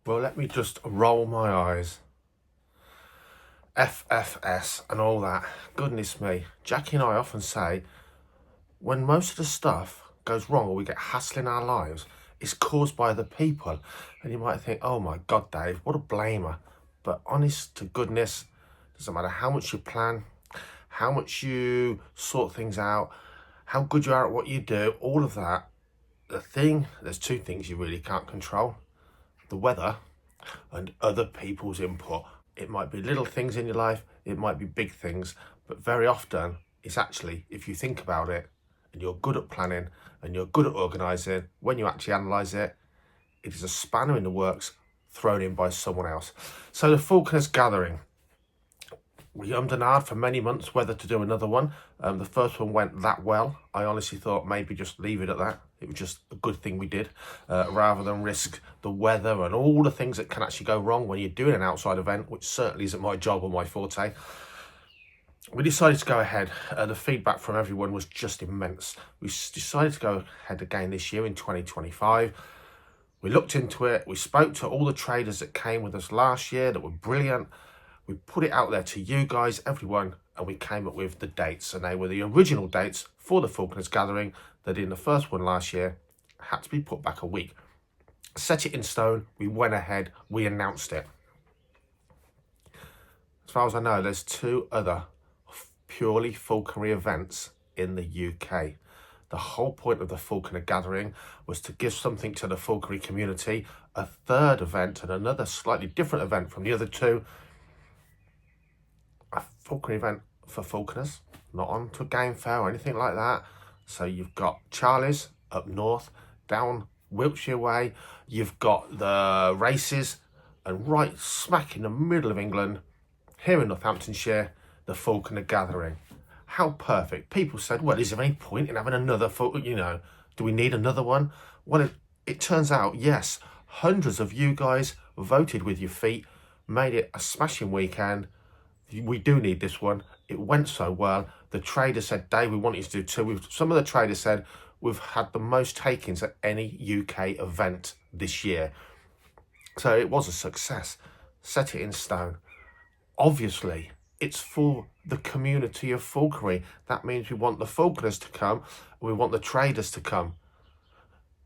Well, let me just roll my eyes. FFS and all that. Goodness me. Jackie and I often say when most of the stuff goes wrong or we get hassle in our lives, it's caused by the people. And you might think, oh my God, Dave, what a blamer. But honest to goodness, doesn't matter how much you plan, how much you sort things out, how good you are at what you do, all of that. There's two things you really can't control: the weather and other people's input. It might be little things in your life, it might be big things, but very often it's actually, if you think about it and you're good at planning and you're good at organising, when you actually analyse it, it is a spanner in the works thrown in by someone else. So the Falconer's gathering, we ummed and ahed for many months whether to do another one. The first one went that well. I honestly thought maybe just leave it at that. It was just a good thing we did, rather than risk the weather and all the things that can actually go wrong when you're doing an outside event, which certainly isn't my job or my forte. We decided to go ahead. The feedback from everyone was just immense. We decided to go ahead again this year in 2025. We looked into it. We spoke to all the traders that came with us last year that were brilliant. We put it out there to you guys, everyone, and we came up with the dates. And they were the original dates for the Falconer's Gathering that in the first one last year had to be put back a week. Set it in stone. We went ahead. We announced it. As far as I know, there's two other purely falconry events in the UK. The whole point of the Falconer Gathering was to give something to the falconry community, a third event and another slightly different event from the other two. A falconry event for falconers, not on to a game fair or anything like that. So you've got Charlie's up north, down Wiltshire way, you've got the races, and right smack in the middle of England, here in Northamptonshire, the Falconer Gathering. How perfect. People said, well, is there any point in having another do we need another one? Well, it turns out, yes, hundreds of you guys voted with your feet, made it a smashing weekend. We do need this one. It went so well. The trader said, Dave, we want you to do two. Some of the traders said, we've had the most takings at any UK event this year. So it was a success. Set it in stone. Obviously, it's for the community of falconry. That means we want the falconers to come. We want the traders to come.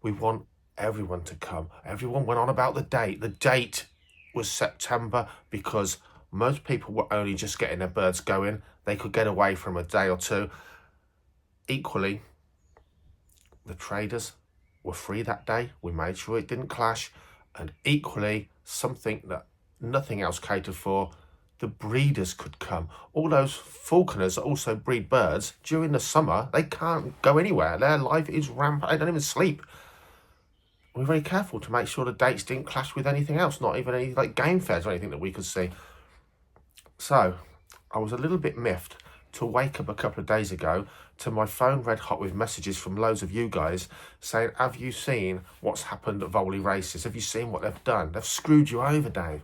We want everyone to come. Everyone went on about the date. The date was September because most people were only just getting their birds going. They could get away from a day or two. Equally, the traders were free that day. We made sure it didn't clash. And equally, something that nothing else catered for, the breeders could come. All those falconers that also breed birds, during the summer, they can't go anywhere. Their life is rampant. They don't even sleep. We're very careful to make sure the dates didn't clash with anything else, not even any like game fairs or anything that we could see. So I was a little bit miffed to wake up a couple of days ago to my phone red hot with messages from loads of you guys saying, have you seen what's happened at vowley races? Have you seen what they've done? They've screwed you over, Dave.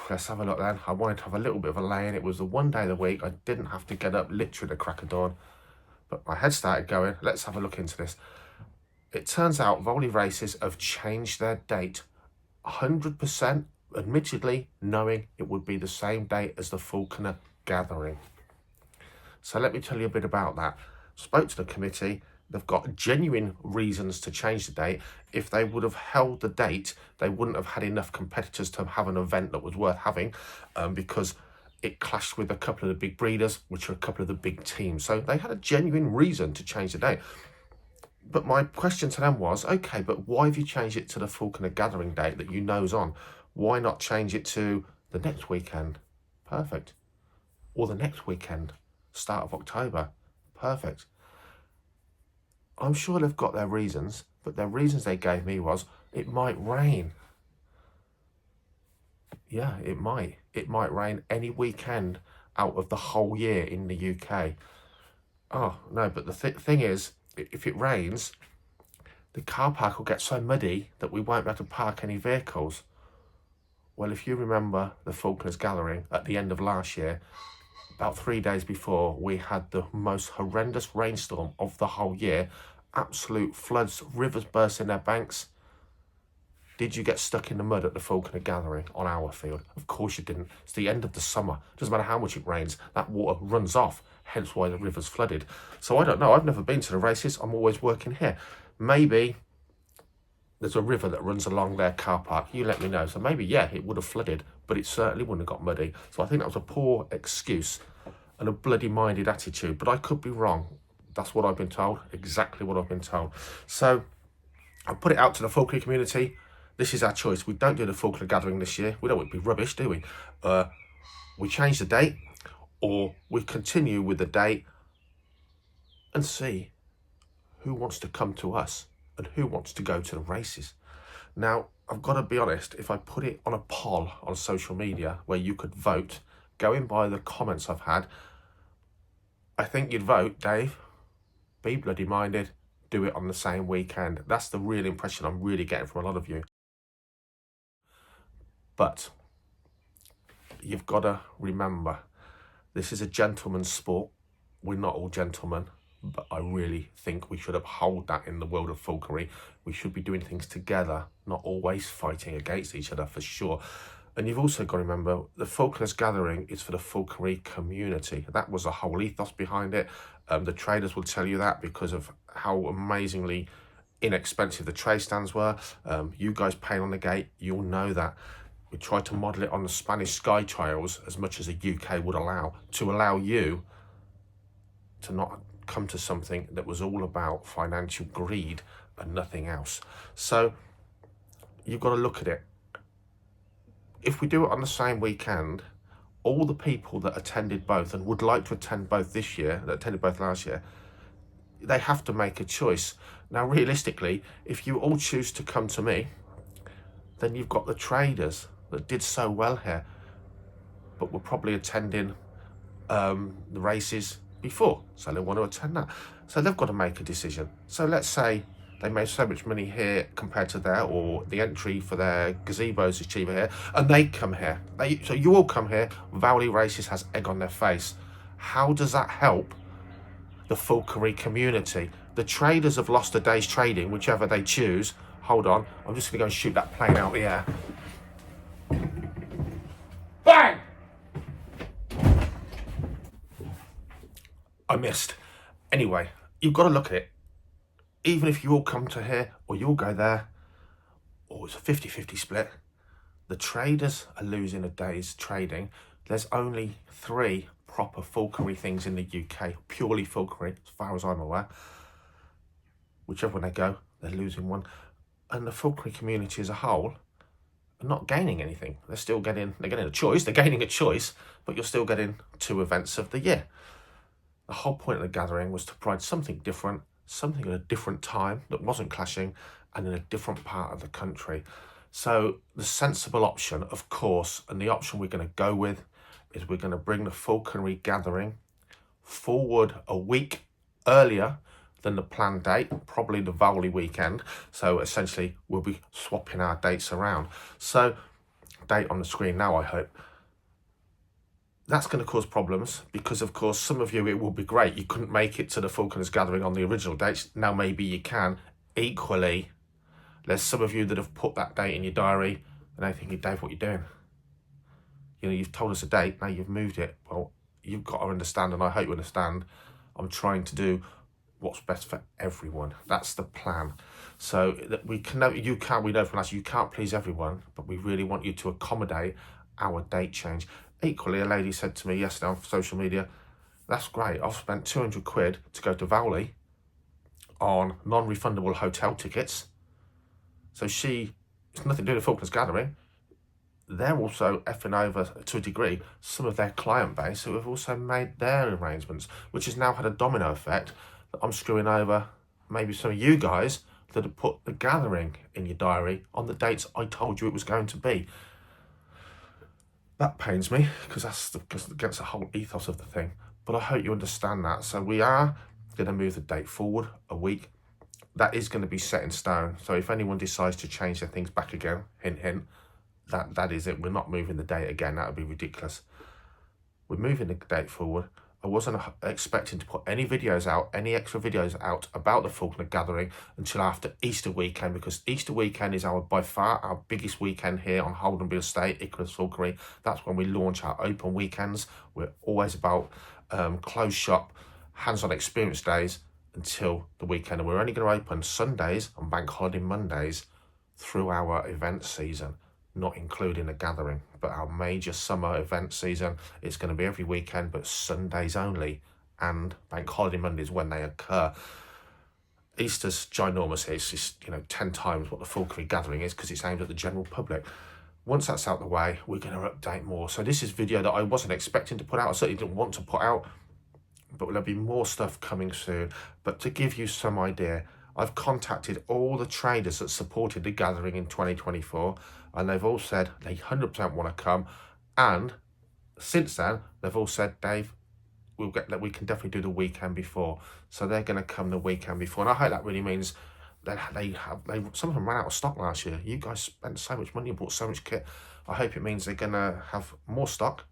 Let's have a look then. I wanted to have a little bit of a lay-in. It was the one day of the week I didn't have to get up literally at the crack of dawn. But my head started going, let's have a look into this. It turns out vowley races have changed their date 100%, admittedly knowing it would be the same date as the Falconer Gathering. So let me tell you a bit about that. Spoke to the committee. They've got genuine reasons to change the date. If they would have held the date, they wouldn't have had enough competitors to have an event that was worth having, because it clashed with a couple of the big breeders, which are a couple of the big teams. So they had a genuine reason to change the date. But my question to them was, okay, but why have you changed it to the Falconer Gathering date that you know's on? Why not change it to the next weekend? Perfect. Or the next weekend, start of October. Perfect. I'm sure they've got their reasons, but their reasons they gave me was, it might rain. Yeah, it might. It might rain any weekend out of the whole year in the UK. Oh, no, but the thing is, if it rains, the car park will get so muddy that we won't be able to park any vehicles. Well, if you remember the Falconer's Gathering at the end of last year, about 3 days before, we had the most horrendous rainstorm of the whole year. Absolute floods, rivers bursting their banks. Did you get stuck in the mud at the Falconer gathering on our field? Of course you didn't. It's the end of the summer. Doesn't matter how much it rains, that water runs off, hence why the river's flooded. So I don't know. I've never been to the races. I'm always working here. Maybe there's a river that runs along their car park. You let me know. So maybe, yeah, it would have flooded, but it certainly wouldn't have got muddy. So I think that was a poor excuse and a bloody-minded attitude, but I could be wrong. That's what I've been told, exactly what I've been told. So I put it out to the Falconry community. This is our choice. We don't do the Falconer gathering this year. We don't want it to be rubbish, do we? We change the date, or we continue with the date and see who wants to come to us and who wants to go to the races. Now, I've got to be honest, if I put it on a poll on social media where you could vote, going by the comments I've had, I think you'd vote, Dave, be bloody minded, do it on the same weekend. That's the real impression I'm really getting from a lot of you. But you've got to remember, this is a gentleman's sport. We're not all gentlemen, but I really think we should uphold that in the world of falconry. We should be doing things together, not always fighting against each other, for sure. And you've also got to remember, the Falconers gathering is for the falconry community. That was the whole ethos behind it. The traders will tell you that because of how amazingly inexpensive the trade stands were. You guys paying on the gate, you'll know that. We tried to model it on the Spanish Sky Trials as much as the UK would allow, to allow you to not come to something that was all about financial greed and nothing else. So you've got to look at it. If we do it on the same weekend, all the people that attended both and would like to attend both this year, that attended both last year, they have to make a choice. Now, realistically, if you all choose to come to me, then you've got the traders that did so well here, but were probably attending the races before, so they want to attend that. So they've got to make a decision. So let's say they made so much money here compared to there, or the entry for their gazebos is cheaper here, and they come here. So you all come here, Vowley Races has egg on their face. How does that help the falconry community? The traders have lost a day's trading, whichever they choose. Hold on, I'm just going to go and shoot that plane out the air. Bang! I missed. Anyway, you've got to look at it. Even if you all come to here, or you'll go there, or it's a 50-50 split, the traders are losing a day's trading. There's only 3 proper falconry things in the UK, purely falconry, as far as I'm aware. Whichever one they go, they're losing one. And the falconry community as a whole are not gaining anything. They're getting a choice, they're gaining a choice, but you're still getting 2 events of the year. The whole point of the gathering was to provide something different, something at a different time that wasn't clashing, and in a different part of the country. So the sensible option, of course, and the option we're going to go with, is we're going to bring the falconry gathering forward a week earlier than the planned date, probably the vowley weekend. So essentially we'll be swapping our dates around. So date on the screen now, I hope. That's going to cause problems because, of course, some of you, it will be great. You couldn't make it to the Falconers gathering on the original dates. Now maybe you can. Equally, there's some of you that have put that date in your diary and they're thinking, Dave, what are you doing? You know, you've told us a date, now you've moved it. Well, you've got to understand, and I hope you understand, I'm trying to do what's best for everyone. That's the plan. So that we know from us, you can't please everyone, but we really want you to accommodate our date change. Equally, a lady said to me yesterday on social media, that's great, I've spent 200 quid to go to Vowley on non-refundable hotel tickets. So it's nothing to do with Falconers gathering. They're also effing over, to a degree, some of their client base who have also made their arrangements, which has now had a domino effect that I'm screwing over maybe some of you guys that have put the gathering in your diary on the dates I told you it was going to be. That pains me because that's against the whole ethos of the thing. But I hope you understand that. So we are going to move the date forward a week. That is going to be set in stone. So if anyone decides to change their things back again, hint, hint, that is it. We're not moving the date again. That would be ridiculous. We're moving the date forward. I wasn't expecting to put any videos out, any extra videos out about the Falconer gathering until after Easter weekend, because Easter weekend is by far our biggest weekend here on Holdenby Estate, Icarus Falconry. That's when we launch our open weekends. We're always about closed shop, hands-on experience days until the weekend. And we're only going to open Sundays and bank holiday Mondays through our event season, not including the gathering. But our major summer event season is going to be every weekend, but Sundays only, and bank holiday Mondays when they occur. Easter's ginormous. It's just 10 times what the Falconry gathering is, because it's aimed at the general public. Once that's out the way, we're going to update more. So this is video that I wasn't expecting to put out. I certainly didn't want to put out, but there'll be more stuff coming soon. But to give you some idea, I've contacted all the traders that supported the gathering in 2024, and they've all said they 100% want to come. And since then, they've all said, Dave, we can definitely do the weekend before. So they're going to come the weekend before. And I hope that really means that some of them ran out of stock last year. You guys spent so much money and bought so much kit. I hope it means they're going to have more stock,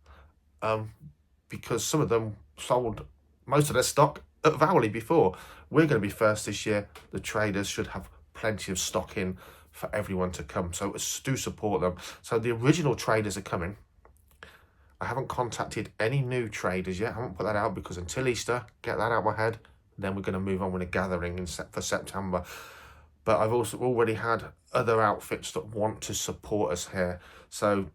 because some of them sold most of their stock at vowley before. We're going to be first this year. The traders should have plenty of stock in for everyone to come. So do support them. So the original traders are coming. I haven't contacted any new traders yet. I haven't put that out because until Easter, get that out of my head. Then we're going to move on with a gathering for September. But I've also already had other outfits that want to support us here. So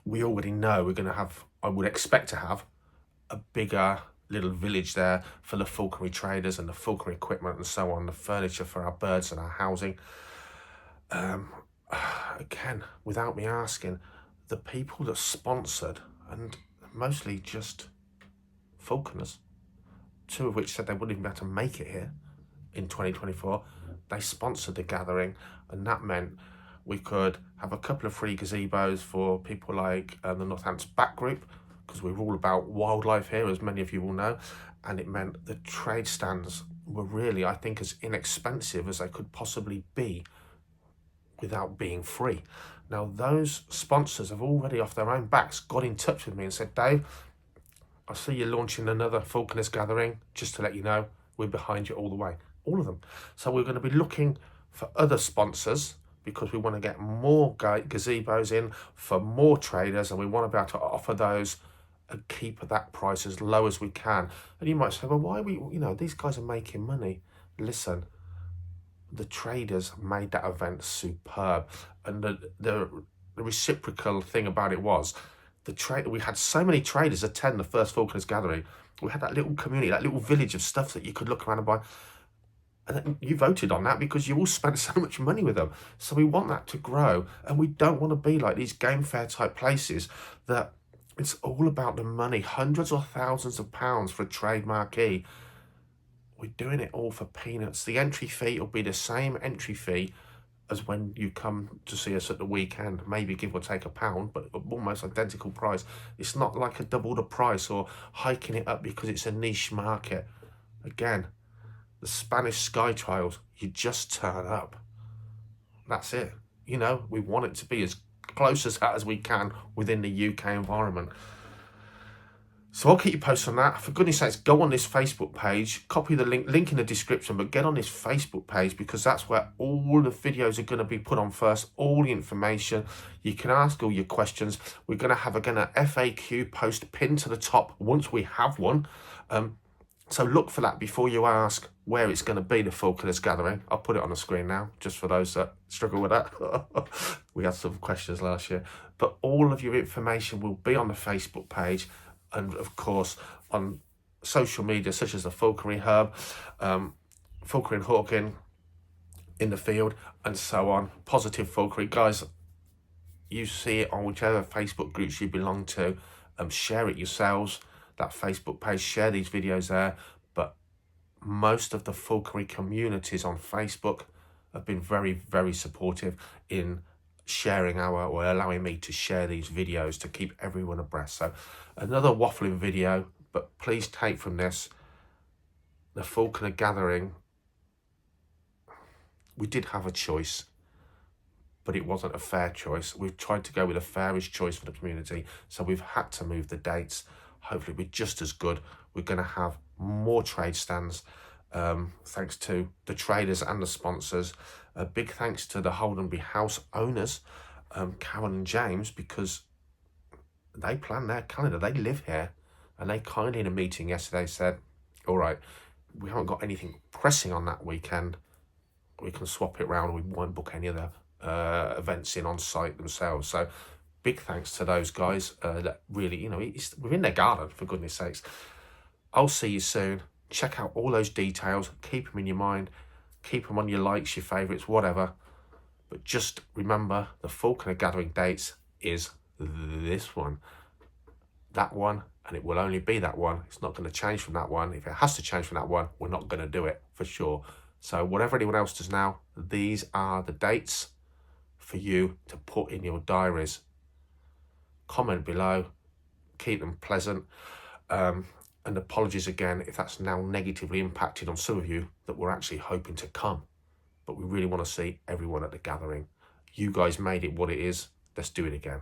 we already know we're going to have, I would expect to have, a bigger little village there for the Falconry traders and the Falconry equipment and so on, the furniture for our birds and our housing. Again, without me asking, the people that sponsored, and mostly just falconers, 2 of which said they wouldn't even be able to make it here in 2024, they sponsored the gathering, and that meant we could have a couple of free gazebos for people like the Northampton Back Group, because we're all about wildlife here, as many of you will know, and it meant the trade stands were really, I think, as inexpensive as they could possibly be without being free. Now, those sponsors have already, off their own backs, got in touch with me and said, Dave, I see you're launching another Falconers gathering. Just to let you know, we're behind you all the way. All of them. So we're going to be looking for other sponsors, because we want to get more gazebos in for more traders, and we want to be able to offer those and keep that price as low as we can. And you might say, well, why are we, these guys are making money. Listen, the traders made that event superb. And the reciprocal thing about it was, we had so many traders attend the first Falconers gathering. We had that little community, that little village of stuff that you could look around and buy. And you voted on that because you all spent so much money with them. So we want that to grow. And we don't want to be like these game fair type places that it's all about the money, hundreds or thousands of pounds for a trade marquee. We're doing it all for peanuts. The entry fee will be the same entry fee as when you come to see us at the weekend, maybe give or take £1, but almost identical price. It's not like a double the price or hiking it up because it's a niche market. Again, the Spanish Sky Trials, you just turn up. That's it. We want it to be as close as that as we can within the UK environment. So I'll keep you posted on that. For goodness sakes, go on this Facebook page, copy the link in the description, but get on this Facebook page, because that's where all the videos are going to be put on first, all the information. You can ask all your questions. We're going to have a FAQ post pinned to the top once we have one. So look for that before you ask where it's going to be, the Falconers gathering. I'll put it on the screen now, just for those that struggle with that. We had some questions last year. But all of your information will be on the Facebook page, and of course on social media such as the Falconry Hub, Falconry and Hawking in the field, and so on. Positive Falconry. Guys, you see it on whichever Facebook groups you belong to. Share it yourselves, that Facebook page, share these videos there. But most of the Falconry communities on Facebook have been very, very supportive in sharing or allowing me to share these videos to keep everyone abreast. So another waffling video, but please take from this, the Falconer gathering, we did have a choice, but it wasn't a fair choice. We've tried to go with the fairest choice for the community, so we've had to move the dates. hopefully be just as good. We're going to have more trade stands, thanks to the traders and the sponsors. A big thanks to the Holdenby House owners, Karen and James, because they plan their calendar. They live here, and they kindly in a meeting yesterday said, all right, we haven't got anything pressing on that weekend. We can swap it around. We won't book any other events in on site themselves. So big thanks to those guys that really, you know, it's within their garden, for goodness sakes. I'll see you soon. Check out all those details. Keep them in your mind. Keep them on your likes, your favourites, whatever. But just remember, the Falconer gathering dates is this one. That one, and it will only be that one. It's not going to change from that one. If it has to change from that one, we're not going to do it, for sure. So whatever anyone else does now, these are the dates for you to put in your diaries. Comment below. Keep them pleasant. And apologies again if that's now negatively impacted on some of you that were actually hoping to come. But we really want to see everyone at the gathering. You guys made it what it is. Let's do it again.